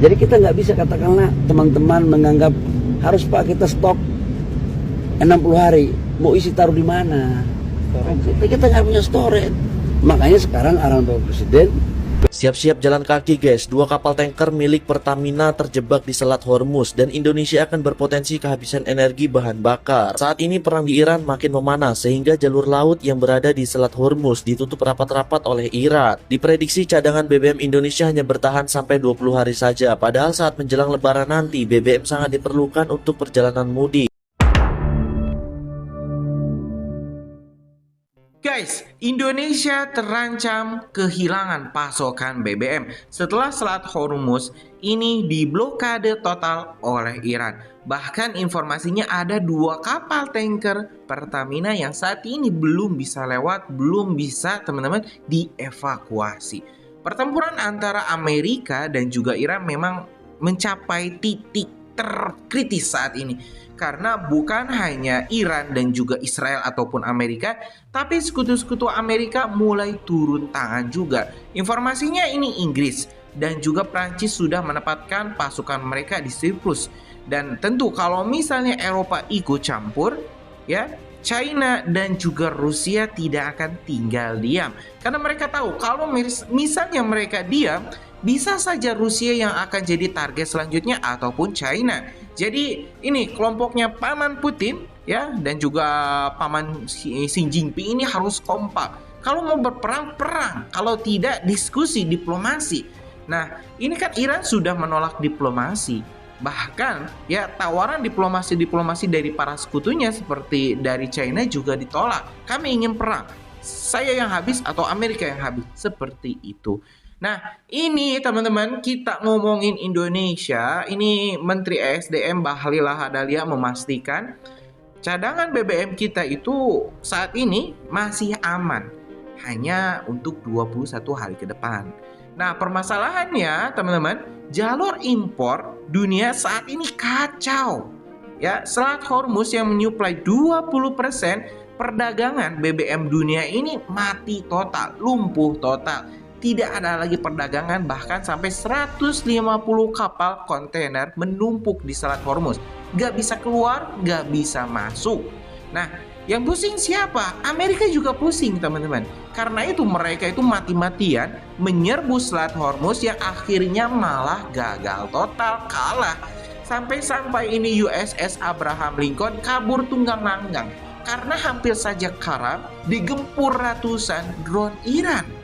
Jadi kita nggak bisa katakanlah teman-teman menganggap harus Pak kita stok 60 hari, mau isi taruh di mana? Kita nggak punya storage. Makanya sekarang arahan Bapak Presiden, Siap-siap jalan kaki guys, 2 kapal tanker milik Pertamina terjebak di Selat Hormuz dan Indonesia akan berpotensi kehabisan energi bahan bakar. Saat ini perang di Iran makin memanas sehingga jalur laut yang berada di Selat Hormuz ditutup rapat-rapat oleh Iran. Diprediksi cadangan BBM Indonesia hanya bertahan sampai 20 hari saja, padahal saat menjelang lebaran nanti BBM sangat diperlukan untuk perjalanan mudik. Guys, Indonesia terancam kehilangan pasokan BBM setelah Selat Hormuz ini diblokade total oleh Iran. Bahkan informasinya ada 2 kapal tanker Pertamina yang saat ini belum bisa lewat, belum bisa teman-teman dievakuasi. Pertempuran antara Amerika dan juga Iran memang mencapai titik terkritis saat ini. Karena bukan hanya Iran dan juga Israel ataupun Amerika, tapi sekutu-sekutu Amerika mulai turun tangan juga. Informasinya ini Inggris dan juga Prancis sudah menempatkan pasukan mereka di Siprus. Dan tentu kalau misalnya Eropa ikut campur, ya, China dan juga Rusia tidak akan tinggal diam. Karena mereka tahu kalau misalnya mereka diam, bisa saja Rusia yang akan jadi target selanjutnya ataupun China. Jadi ini kelompoknya Paman Putin ya dan juga Paman Xi Jinping ini harus kompak. Kalau mau berperang, perang. Kalau tidak, diskusi, diplomasi. Nah, ini kan Iran sudah menolak diplomasi. Bahkan ya tawaran diplomasi dari para sekutunya seperti dari China juga ditolak. Kami ingin perang. Saya yang habis atau Amerika yang habis. Seperti itu. Nah, ini teman-teman kita ngomongin Indonesia. Ini Menteri ESDM Bahlil Lahadalia memastikan cadangan BBM kita itu saat ini masih aman. Hanya untuk 21 hari ke depan. Nah, permasalahannya teman-teman, jalur impor dunia saat ini kacau. Ya, Selat Hormuz yang menyuplai 20% perdagangan BBM dunia ini mati total, lumpuh total. Tidak ada lagi perdagangan, bahkan sampai 150 kapal kontainer menumpuk di Selat Hormuz. Gak bisa keluar, gak bisa masuk. Nah, yang pusing siapa? Amerika juga pusing teman-teman. Karena itu mereka itu mati-matian menyerbu Selat Hormuz yang akhirnya malah gagal total, kalah. Sampai-sampai ini USS Abraham Lincoln kabur tunggang-langgang. Karena hampir saja karam digempur ratusan drone Iran.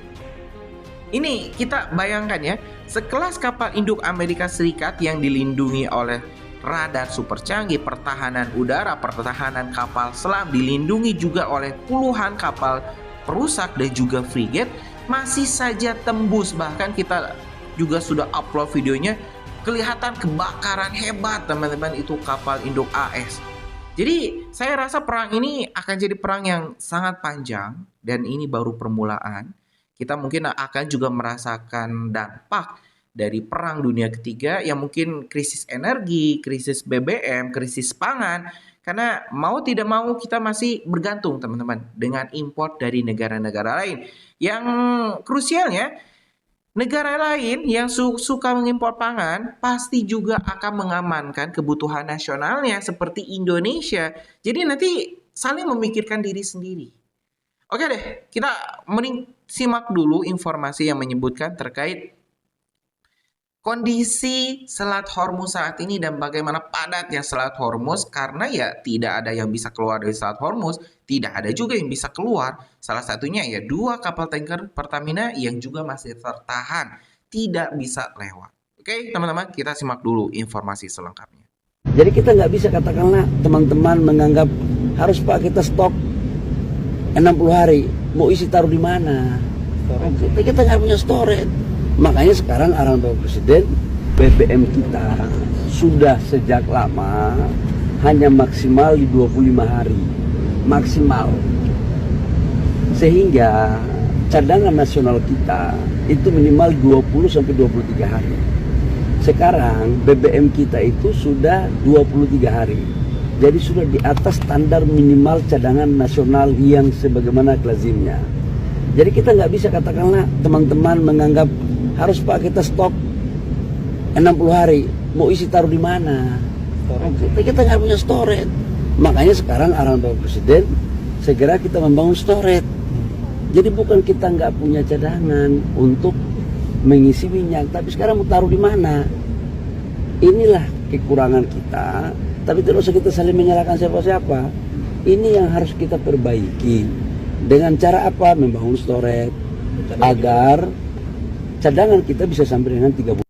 Ini kita bayangkan ya, sekelas kapal induk Amerika Serikat yang dilindungi oleh radar super canggih, pertahanan udara, pertahanan kapal selam, dilindungi juga oleh puluhan kapal perusak dan juga frigate, masih saja tembus. Bahkan kita juga sudah upload videonya, kelihatan kebakaran hebat teman-teman itu kapal induk AS. Jadi saya rasa perang ini akan jadi perang yang sangat panjang dan ini baru permulaan. Kita mungkin akan juga merasakan dampak dari perang dunia ketiga yang mungkin krisis energi, krisis BBM, krisis pangan. Karena mau tidak mau kita masih bergantung teman-teman dengan impor dari negara-negara lain. Yang krusialnya, negara lain yang suka mengimpor pangan pasti juga akan mengamankan kebutuhan nasionalnya seperti Indonesia. Jadi nanti saling memikirkan diri sendiri. Oke deh, kita simak dulu informasi yang menyebutkan terkait kondisi Selat Hormuz saat ini dan bagaimana padatnya Selat Hormuz. Karena ya tidak ada yang bisa keluar dari Selat Hormuz, tidak ada juga yang bisa keluar. Salah satunya ya 2 kapal tanker Pertamina yang juga masih tertahan, tidak bisa lewat. Oke teman-teman, kita simak dulu informasi selengkapnya. jadi kita nggak bisa katakanlah teman-teman menganggap harus Pak kita stok 60 hari, mau isi taruh di mana? Kita nggak punya storage. Makanya sekarang arahan Bapak Presiden, BBM kita sudah sejak lama hanya maksimal di 25 hari. Maksimal. Sehingga cadangan nasional kita itu minimal 20-23 hari. Sekarang BBM kita itu sudah 23 hari. Jadi sudah di atas standar minimal cadangan nasional yang sebagaimana lazimnya. Jadi kita nggak bisa katakanlah teman-teman menganggap harus Pak kita stok 60 hari mau isi taruh di mana? Kita nggak punya storage. Makanya sekarang arahan Bapak Presiden segera kita membangun storage. Jadi bukan kita nggak punya cadangan untuk mengisi minyak, tapi sekarang mau taruh di mana? Inilah kekurangan kita. Tapi tidak usah kita saling menyalahkan siapa-siapa. Ini yang harus kita perbaiki. Dengan cara apa? Membangun storage agar cadangan kita bisa sampai dengan 3 bulan.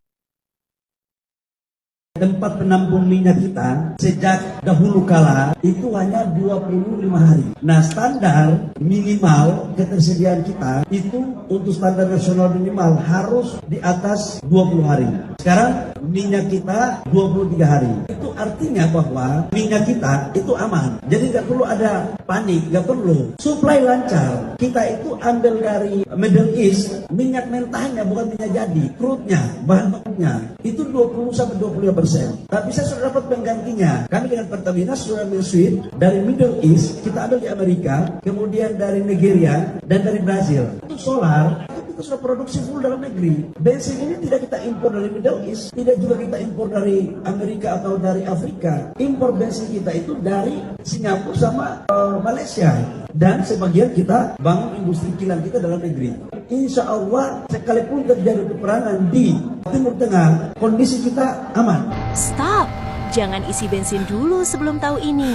Tempat penampung minyak kita sejak dahulu kala itu hanya 25 hari. Nah, standar minimal ketersediaan kita itu untuk standar nasional minimal harus di atas 20 hari. Sekarang minyak kita 23 hari. Itu artinya bahwa minyak kita itu aman. Jadi nggak perlu ada panik, nggak perlu. Supply lancar. Kita itu ambil dari Middle East minyak mentahnya, bukan minyak jadi, crude-nya, bahan bakunya itu 20-25%. Tapi saya sudah dapat penggantinya. Kami dengan Pertamina sudah switch dari Middle East, kita ambil di Amerika, kemudian dari Nigeria, dan dari Brazil. Untuk solar, kita sudah produksi full dalam negeri. Bensin ini tidak kita impor dari Middle East, tidak juga kita impor dari Amerika atau dari Afrika. Impor bensin kita itu dari Singapura sama Malaysia. Dan sebagian kita bangun industri kilang kita dalam negeri. Insya Allah, sekalipun terjadi peperangan di Timur Tengah, kondisi kita aman. Stop! Jangan isi bensin dulu sebelum tahu ini.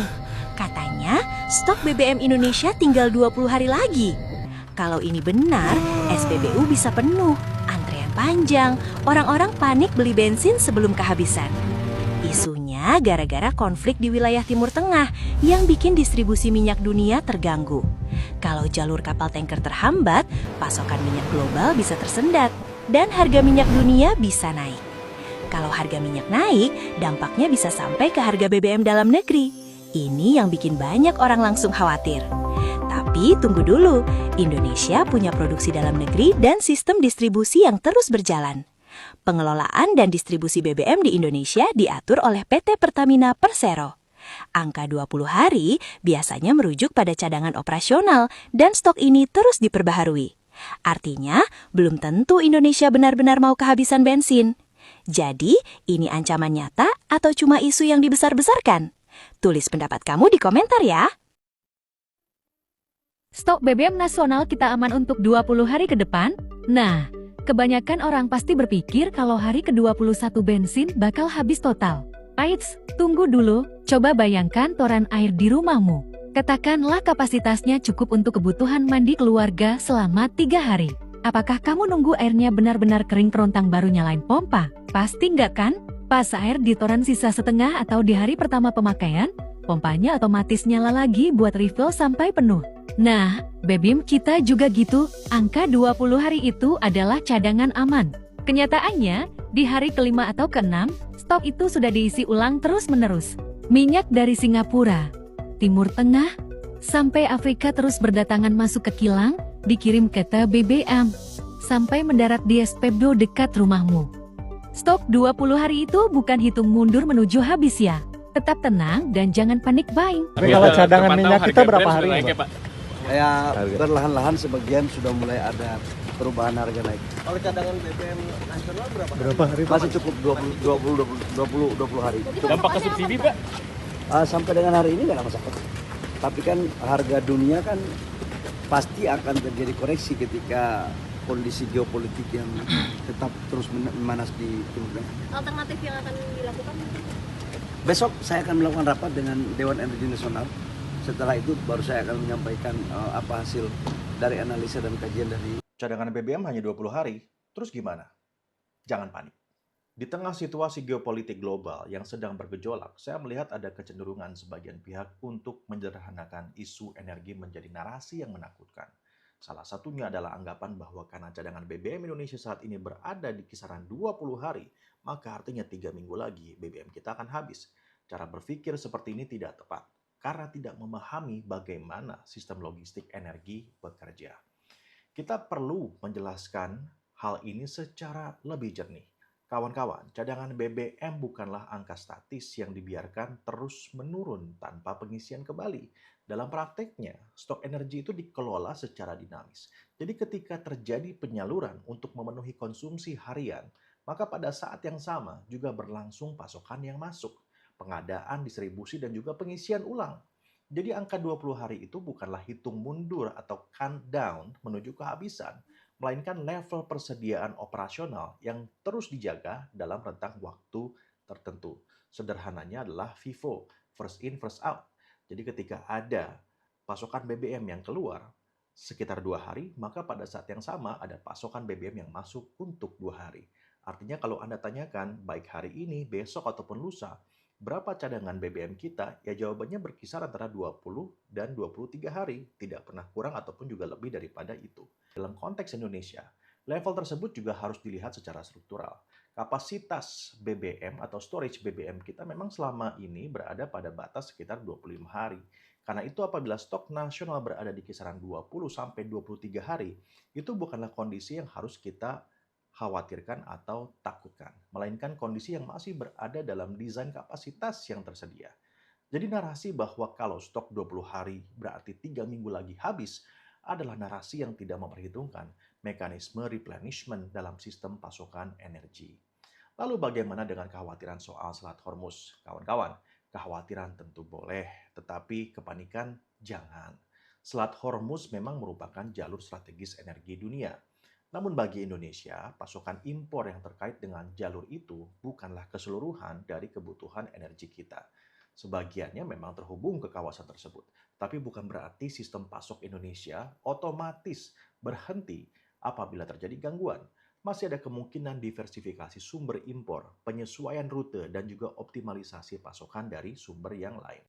Katanya, stok BBM Indonesia tinggal 20 hari lagi. Kalau ini benar, SPBU bisa penuh. Antrean panjang, orang-orang panik beli bensin sebelum kehabisan. Isunya gara-gara konflik di wilayah Timur Tengah yang bikin distribusi minyak dunia terganggu. Kalau jalur kapal tanker terhambat, pasokan minyak global bisa tersendat dan harga minyak dunia bisa naik. Kalau harga minyak naik, dampaknya bisa sampai ke harga BBM dalam negeri. Ini yang bikin banyak orang langsung khawatir. Tapi tunggu dulu, Indonesia punya produksi dalam negeri dan sistem distribusi yang terus berjalan. Pengelolaan dan distribusi BBM di Indonesia diatur oleh PT Pertamina Persero. Angka 20 hari biasanya merujuk pada cadangan operasional dan stok ini terus diperbaharui. Artinya, belum tentu Indonesia benar-benar mau kehabisan bensin. Jadi, ini ancaman nyata atau cuma isu yang dibesar-besarkan? Tulis pendapat kamu di komentar ya. Stok BBM nasional kita aman untuk 20 hari ke depan? Nah, kebanyakan orang pasti berpikir kalau hari ke-21 bensin bakal habis total. Eits, tunggu dulu, coba bayangkan toran air di rumahmu. Katakanlah kapasitasnya cukup untuk kebutuhan mandi keluarga selama 3 hari. Apakah kamu nunggu airnya benar-benar kering kerontang baru nyalain pompa? Pasti nggak kan? Pas air di toran sisa setengah atau di hari pertama pemakaian, pompanya otomatis nyala lagi buat refill sampai penuh. Nah, BBM kita juga gitu, angka 20 hari itu adalah cadangan aman. Kenyataannya, di hari kelima atau keenam, stok itu sudah diisi ulang terus-menerus. Minyak dari Singapura, Timur Tengah, sampai Afrika terus berdatangan masuk ke kilang, dikirim ke BBM, sampai mendarat di SPBU dekat rumahmu. Stok 20 hari itu bukan hitung mundur menuju habis ya. Tetap tenang dan jangan panik buying. Tapi kalau cadangan minyak kita berapa hari, Pak? Ya, perlahan-lahan sebagian sudah mulai ada perubahan harga naik. Kalau cadangan BBM nasional berapa hari? Masih cukup 20 hari. Dampak ke subsidi, Pak? Sampai dengan hari ini nggak ada masalah. Tapi kan harga dunia kan pasti akan terjadi koreksi ketika kondisi geopolitik yang tetap terus memanas di Timur Tengah. Alternatif yang akan dilakukan? Besok saya akan melakukan rapat dengan Dewan Energi Nasional. Setelah itu baru saya akan menyampaikan apa hasil dari analisa dan kajian dari Cadangan BBM hanya 20 hari, terus gimana? Jangan panik. Di tengah situasi geopolitik global yang sedang bergejolak, saya melihat ada kecenderungan sebagian pihak untuk menyederhanakan isu energi menjadi narasi yang menakutkan. Salah satunya adalah anggapan bahwa karena cadangan BBM Indonesia saat ini berada di kisaran 20 hari, maka artinya 3 minggu lagi BBM kita akan habis. Cara berpikir seperti ini tidak tepat, karena tidak memahami bagaimana sistem logistik energi bekerja. Kita perlu menjelaskan hal ini secara lebih jernih. Kawan-kawan, cadangan BBM bukanlah angka statis yang dibiarkan terus menurun tanpa pengisian kembali. Dalam prakteknya, stok energi itu dikelola secara dinamis. Jadi ketika terjadi penyaluran untuk memenuhi konsumsi harian, maka pada saat yang sama juga berlangsung pasokan yang masuk, pengadaan, distribusi, dan juga pengisian ulang. Jadi angka 20 hari itu bukanlah hitung mundur atau countdown menuju kehabisan, melainkan level persediaan operasional yang terus dijaga dalam rentang waktu tertentu. Sederhananya adalah FIFO, first in, first out. Jadi ketika ada pasokan BBM yang keluar sekitar 2 hari, maka pada saat yang sama ada pasokan BBM yang masuk untuk 2 hari. Artinya kalau Anda tanyakan baik hari ini, besok ataupun lusa, berapa cadangan BBM kita? Ya jawabannya berkisar antara 20 dan 23 hari. Tidak pernah kurang ataupun juga lebih daripada itu. Dalam konteks Indonesia, level tersebut juga harus dilihat secara struktural. Kapasitas BBM atau storage BBM kita memang selama ini berada pada batas sekitar 25 hari. Karena itu apabila stok nasional berada di kisaran 20 sampai 23 hari, itu bukanlah kondisi yang harus kita khawatirkan atau takutkan, melainkan kondisi yang masih berada dalam desain kapasitas yang tersedia. Jadi narasi bahwa kalau stok 20 hari berarti 3 minggu lagi habis adalah narasi yang tidak memperhitungkan mekanisme replenishment dalam sistem pasokan energi. Lalu bagaimana dengan kekhawatiran soal Selat Hormuz? Kawan-kawan, kekhawatiran tentu boleh, tetapi kepanikan jangan. Selat Hormuz memang merupakan jalur strategis energi dunia. Namun bagi Indonesia, pasokan impor yang terkait dengan jalur itu bukanlah keseluruhan dari kebutuhan energi kita. Sebagiannya memang terhubung ke kawasan tersebut, tapi bukan berarti sistem pasok Indonesia otomatis berhenti apabila terjadi gangguan. Masih ada kemungkinan diversifikasi sumber impor, penyesuaian rute, dan juga optimalisasi pasokan dari sumber yang lain.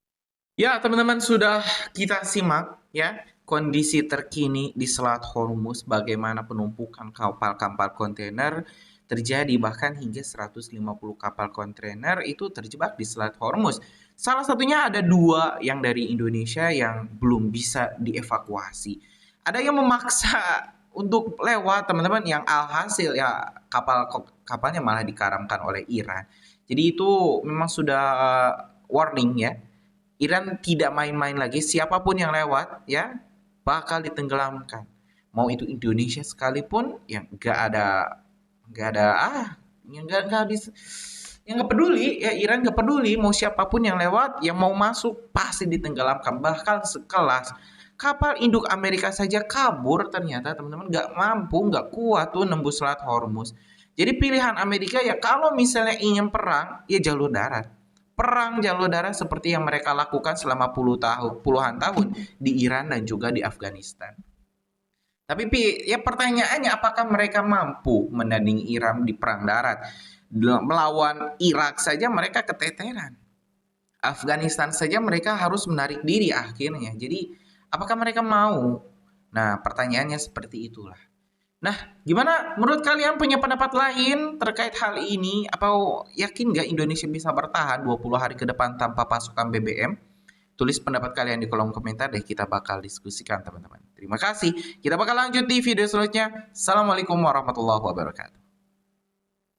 Ya, teman-teman, sudah kita simak ya kondisi terkini di Selat Hormuz, bagaimana penumpukan kapal-kapal kontainer terjadi, bahkan hingga 150 kapal kontainer itu terjebak di Selat Hormuz. Salah satunya ada 2 yang dari Indonesia yang belum bisa dievakuasi. Ada yang memaksa untuk lewat, teman-teman, yang alhasil ya kapalnya malah dikaramkan oleh Iran. Jadi itu memang sudah warning ya. Iran tidak main-main lagi, siapapun yang lewat ya bakal ditenggelamkan. Mau itu Indonesia sekalipun yang nggak peduli ya, Iran nggak peduli mau siapapun yang lewat, yang mau masuk pasti ditenggelamkan. Bahkan sekelas kapal induk Amerika saja kabur ternyata, teman-teman, nggak kuat tuh nembus Selat Hormuz. Jadi pilihan Amerika ya kalau misalnya ingin perang ya jalur darat. Perang jalur darat seperti yang mereka lakukan selama puluhan tahun di Iran dan juga di Afghanistan. Tapi ya pertanyaannya, apakah mereka mampu menandingi Iran di perang darat? Melawan Irak saja mereka keteteran. Afghanistan saja mereka harus menarik diri akhirnya. Jadi apakah mereka mau? Nah, pertanyaannya seperti itulah. Nah, gimana menurut kalian, punya pendapat lain terkait hal ini? Atau yakin nggak Indonesia bisa bertahan 20 hari ke depan tanpa pasokan BBM? Tulis pendapat kalian di kolom komentar deh, kita bakal diskusikan, teman-teman. Terima kasih. Kita bakal lanjut di video selanjutnya. Assalamualaikum warahmatullahi wabarakatuh.